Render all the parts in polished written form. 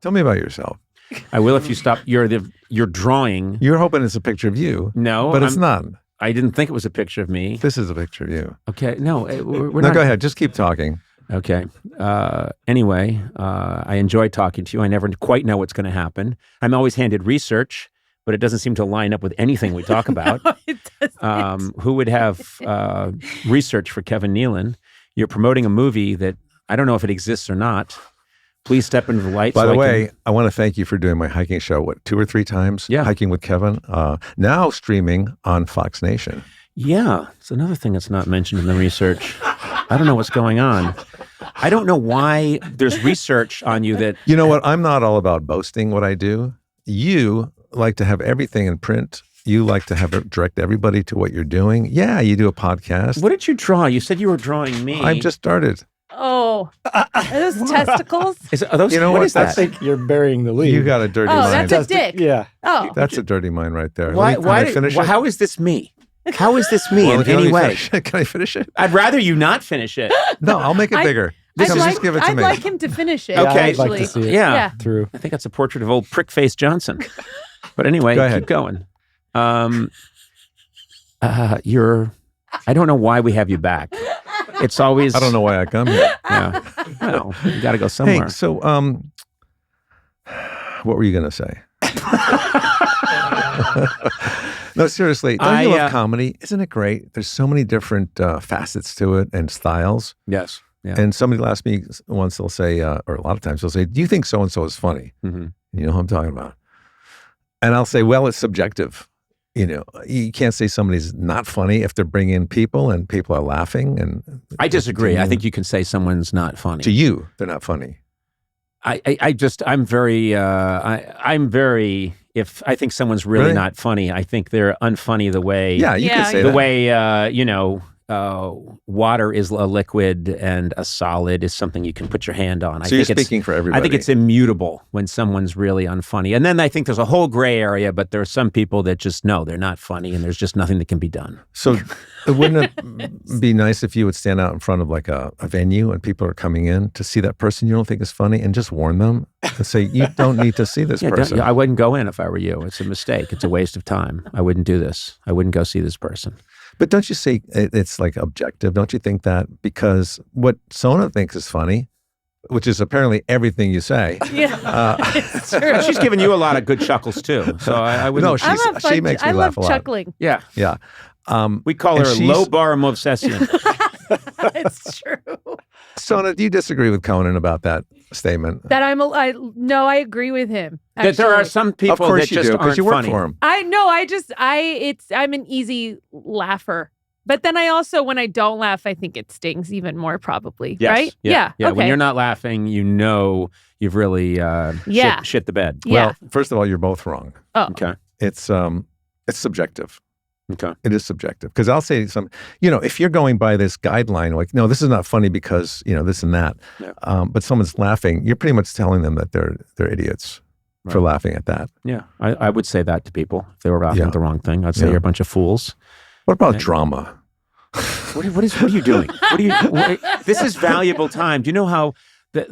Tell me about yourself. I will if you stop. You're drawing. You're hoping it's a picture of you. No, but it's not. I didn't think it was a picture of me. This is a picture of you. Okay, no, we're no, not. Go ahead. Just keep talking. Okay. Anyway, I enjoy talking to you. I never quite know what's going to happen. I'm always handed research, but it doesn't seem to line up with anything we talk about. No, it doesn't. Who would have research for Kevin Nealon? You're promoting a movie that I don't know if it exists or not. Please step into the light. By the way, I want to thank you for doing my hiking show, 2 or 3 times? Yeah. Hiking with Kevin. Now streaming on Fox Nation. Yeah. It's another thing that's not mentioned in the research. I don't know what's going on. I don't know why there's research on you that... You know what? I'm not all about boasting what I do. You like to have everything in print. You like to have it direct everybody to what you're doing. Yeah, you do a podcast. What did you draw? You said you were drawing me. I've just started. Oh, are those testicles? Are those, You know what what? is that? I think you're burying the lead. You got a dirty Oh, mind. that's a dick. Yeah. Oh, That's a dirty mind right there. Why? Can I finish it? How is this me? How is this me Well, in can any I way? finish it? Can I finish it? I'd rather you not finish it. No, I'll make it bigger. Just give it to I'd me. like him to finish it. Okay. I'd like actually. to see it Yeah. through. I think that's a portrait of old prick-faced Johnson. But anyway, Go ahead. keep going. I don't know why we have you back. It's always... I don't know why I come here. Yeah. Well, you got to go somewhere. Hey, so what were you going to say? No, seriously. Don't you love comedy? Isn't it great? There's so many different facets to it and styles. Yes. Yeah. And somebody will ask me once, they'll say, or a lot of times they'll say, do you think so-and-so is funny? Mm-hmm. You know who I'm talking about? And I'll say, well, it's subjective. You know, you can't say somebody's not funny if they're bringing in people and people are laughing. And I disagree. I think you can say someone's not funny. to you, they're not funny. I'm very, if I think someone's really not funny, I think they're unfunny the way, Yeah, you can say the that. way, water is a liquid and a solid is something you can put your hand on. So you're speaking for everybody. I think it's immutable when someone's really unfunny. And then I think there's a whole gray area, but there are some people that just know they're not funny and there's just nothing that can be done. So wouldn't it be nice if you would stand out in front of like a venue and people are coming in to see that person you don't think is funny and just warn them and say, you don't need to see this person. I wouldn't go in if I were you. It's a mistake. It's a waste of time. I wouldn't do this. I wouldn't go see this person. But don't you say it's like objective? Don't you think that? Because what Sona thinks is funny, which is apparently everything you say. Yeah, it's true. She's given you a lot of good chuckles too. So I would. No, she makes me I laugh love a lot. chuckling. Yeah. Yeah. We call and her she's- low bar Movsesian. It's true. Sona, do you disagree with Conan about that statement? That no, I agree with him. That there are actually. some people Of course that you just do, because aren't you work funny. for him. I'm an easy laugher. But then I also, when I don't laugh, I think it stings even more probably, Yes. right? Yeah. Okay. When you're not laughing, you know you've really shit the bed. Yeah. Well, first of all, you're both wrong. Oh. Okay. It's subjective. Okay. It is subjective. Because I'll say if you're going by this guideline, like, no, this is not funny because, this and that, Yeah. but someone's laughing, you're pretty much telling them that they're idiots for Right. laughing at that. Yeah. I would say that to people if they were laughing at the wrong thing. I'd say Yeah. you're a bunch of fools. What about drama? What are you doing? This is valuable time. Do you know how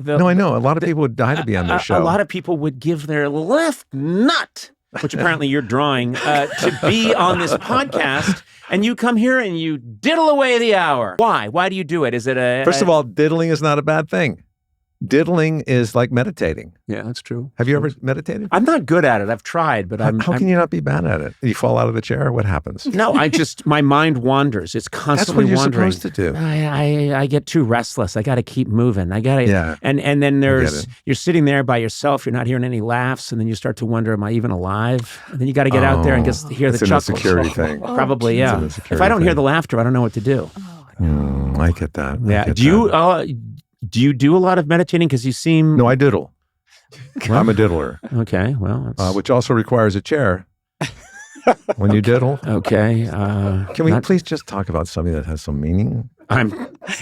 No, I know. A lot of people would die to be on their show. A lot of people would give their left nut, which apparently you're drawing, to be on this podcast, and you come here and you diddle away the hour. Why? Why do you do it? Is it First of all, diddling is not a bad thing. Diddling is like meditating. Yeah, that's true. Have you ever meditated? I'm not good at it. I've tried, but How can you not be bad at it? You fall out of the chair? What happens? No, my mind wanders. It's That's constantly what you're wandering. supposed to do. I get too restless. I got to keep moving. I got to, Yeah. And then it. you're sitting there by yourself. You're not hearing any laughs, and then you start to wonder, am I even alive? And then you got to get out there and just hear it's the an chuckles. insecurity thing. Probably, It's yeah. an If insecurity I don't hear thing. the laughter, I don't know what to do. I get that. I Yeah. get Do you that. do you do a lot of meditating? Because you seem No, I diddle. I'm a diddler, okay. Well, that's, which also requires a chair. When you diddle. okay. Can we please just talk about something that has some meaning? I'm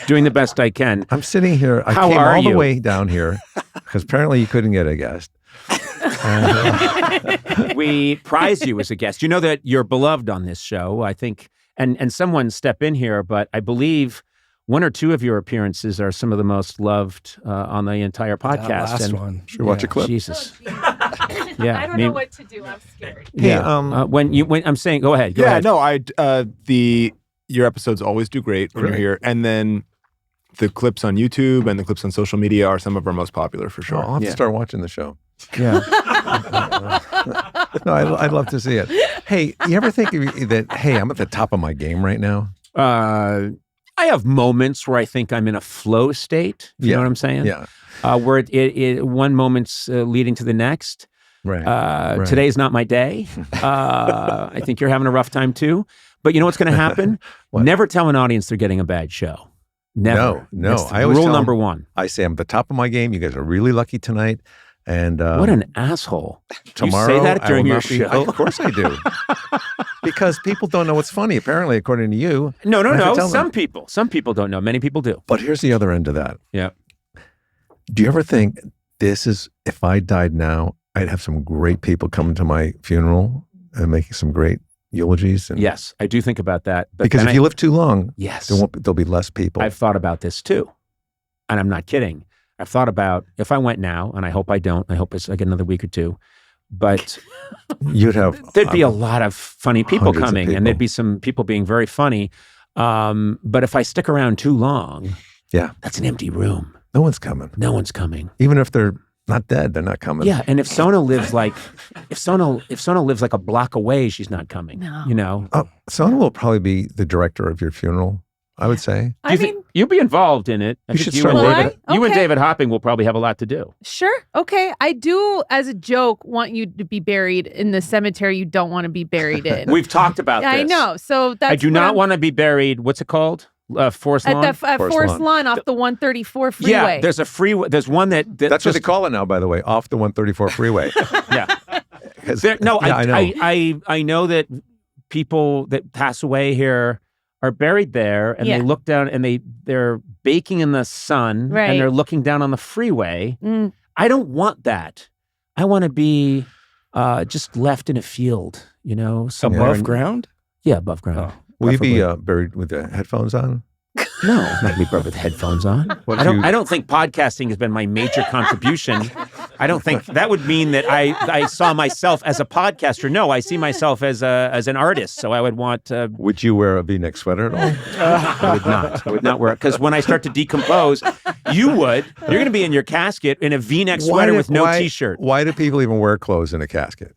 doing the best I can. I'm sitting here. I How came are all the you? way down here because apparently you couldn't get a guest. We prize you as a guest. You know that you're beloved on this show, I think, and someone step in here, but I believe one or two of your appearances are some of the most loved on the entire podcast. That last and one. Should we watch a clip? Jesus. I don't know what to do. I'm scared. Yeah. When I'm saying, go ahead. Go ahead. Your episodes always do great when you're here, and then the clips on YouTube and the clips on social media are some of our most popular for sure. I'll have to start watching the show. Yeah. No, I'd love to see it. Hey, you ever think that, hey, I'm at the top of my game right now? I have moments where I think I'm in a flow state. You know what I'm saying? Yeah. Where one moment's leading to the next. Right. Today's not my day. I think you're having a rough time too. But you know what's going to happen? Never tell an audience they're getting a bad show. Never. No. That's I always rule tell number them, one. I say I'm at the top of my game. You guys are really lucky tonight. And what an asshole. Tomorrow, you say that during your I will not show? be, of course I do. Because people don't know what's funny, apparently, according to you. No. Some Some people don't know. Many people do. But here's the other end of that. Yeah. Do you ever think if I died now, I'd have some great people coming to my funeral and making some great eulogies? And, Yes, I do think about that. But because if you live too long, yes, there'll be less people. I've thought about this too. And I'm not kidding. I've thought about if I went now, and I hope I don't. I hope it's like another week or two. But there'd be a lot of funny people coming, and there'd be some people being very funny. But if I stick around too long, that's an empty room. No one's coming. No one's coming. Even if they're not dead, they're not coming. Yeah, and if Sona lives like a block away, she's not coming. No. You know. Sona will probably be the director of your funeral, I would say. I mean, you'll be involved in it. You should start David. You and David Hopping will probably have a lot to do. Sure. Okay. I do, as a joke, want you to be buried in the cemetery you don't want to be buried in. We've talked about this. I know. So that's I do not want to be buried. What's it called? Forest Lawn? At Forest Lawn off the 134 freeway. Yeah, there's a freeway. There's one that's what they call it now, by the way, off the 134 freeway. Yeah. I know that people that pass away here are buried there, and they look down and they're baking in the sun, and they're looking down on the freeway. I don't want that. I want to be just left in a field, somewhere above ground. Yeah, above ground. Will you be buried with the headphones on? No, I'm not going to be buried with headphones on. I don't think podcasting has been my major contribution. I don't think that would mean that I saw myself as a podcaster. No, I see myself as an artist. So I would want. Would you wear a V-neck sweater at all? I would not. I would not wear it because when I start to decompose, you would. You're going to be in your casket in a V-neck sweater with no T-shirt. Why do people even wear clothes in a casket?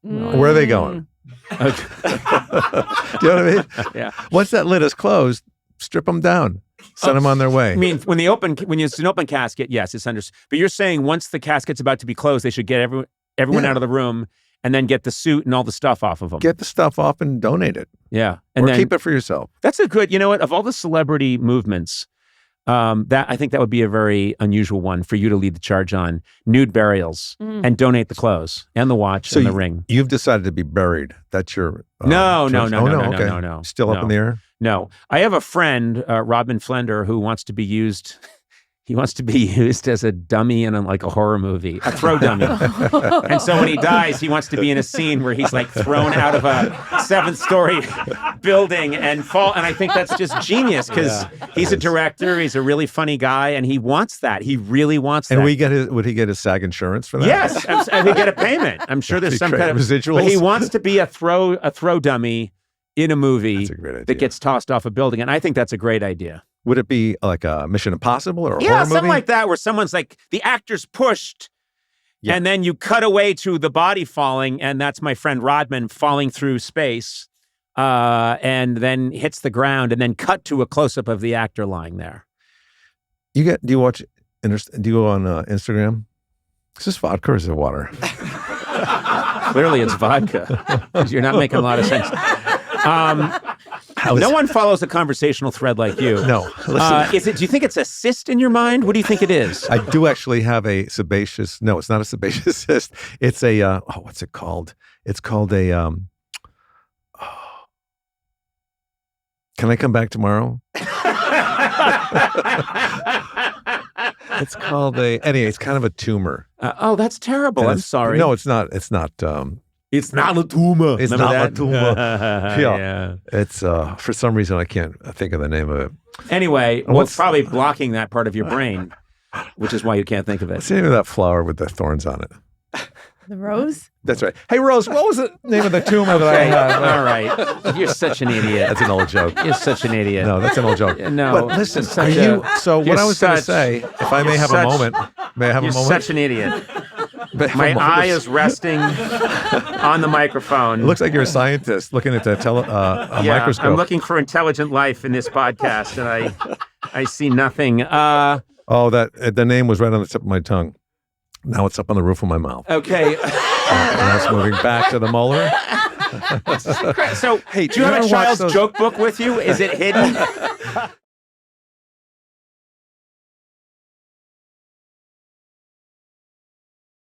Where are they going? Do you know what I mean? Yeah. Once that lid is closed, strip them down, send them on their way. I mean, when it's an open casket, yes, it's understood. But you're saying once the casket's about to be closed, they should get everyone out of the room and then get the suit and all the stuff off of them. Get the stuff off and donate it. Yeah, and then keep it for yourself. That's a good. You know what? Of all the celebrity movements, that I think that would be a very unusual one for you to lead the charge on: nude burials and donate the clothes and the watch and the ring. You've decided to be buried. That's your no. Still up in the air. No, I have a friend, Robin Flender, who wants to be used. He wants to be used as a dummy in a horror movie, a throw dummy. And so when he dies, he wants to be in a scene where he's thrown out of a 7th-story building and fall. And I think that's just genius because he's a director, he's a really funny guy, and he wants that. He really wants that. And would he get his SAG insurance for that? Yes, and he'd get a payment. I'm sure there's some kind of residuals. But he wants to be a throw dummy in a movie that gets tossed off a building, and I think that's a great idea. Would it be like a Mission Impossible or a horror movie? Something like that, where someone's the actor's pushed, and then you cut away to the body falling, and that's my friend Rodman falling through space, and then hits the ground, and then cut to a close-up of the actor lying there. Do you go on Instagram? Is this vodka or is it water? Clearly it's vodka. You're not making a lot of sense. No one follows a conversational thread like you. No. Do you think it's a cyst in your mind? What do you think it is? I do actually have a sebaceous. No, it's not a sebaceous cyst. It's a. What's it called? It's called a. Can I come back tomorrow? It's called a. Anyway, it's kind of a tumor. That's terrible. I'm sorry. No, it's not. It's not. It's not a tumor. It's Remember not that? a tumor. Yeah. It's for some reason I can't think of the name of it. Anyway, well, it's probably blocking that part of your brain, which is why you can't think of it. What's the name of that flower with the thorns on it? The rose? That's right. Hey, Rose, what was the name of the tumor that I had? All right. You're such an idiot. That's an old joke. You're such an idiot. No, that's an old joke. No. But listen, Such are you? a- So what you're I was going to such- say, if I may you're have such- a moment, may I have a You're moment? such an idiot. May I have a My moment? eye is resting on the microphone. It looks like you're a scientist looking at the microscope. I'm looking for intelligent life in this podcast, and I see nothing. The name was right on the tip of my tongue. Now it's up on the roof of my mouth. Okay. And that's moving back to the molar. So, Hey, do you have a ever watch child's those- joke book with you? Is it hidden?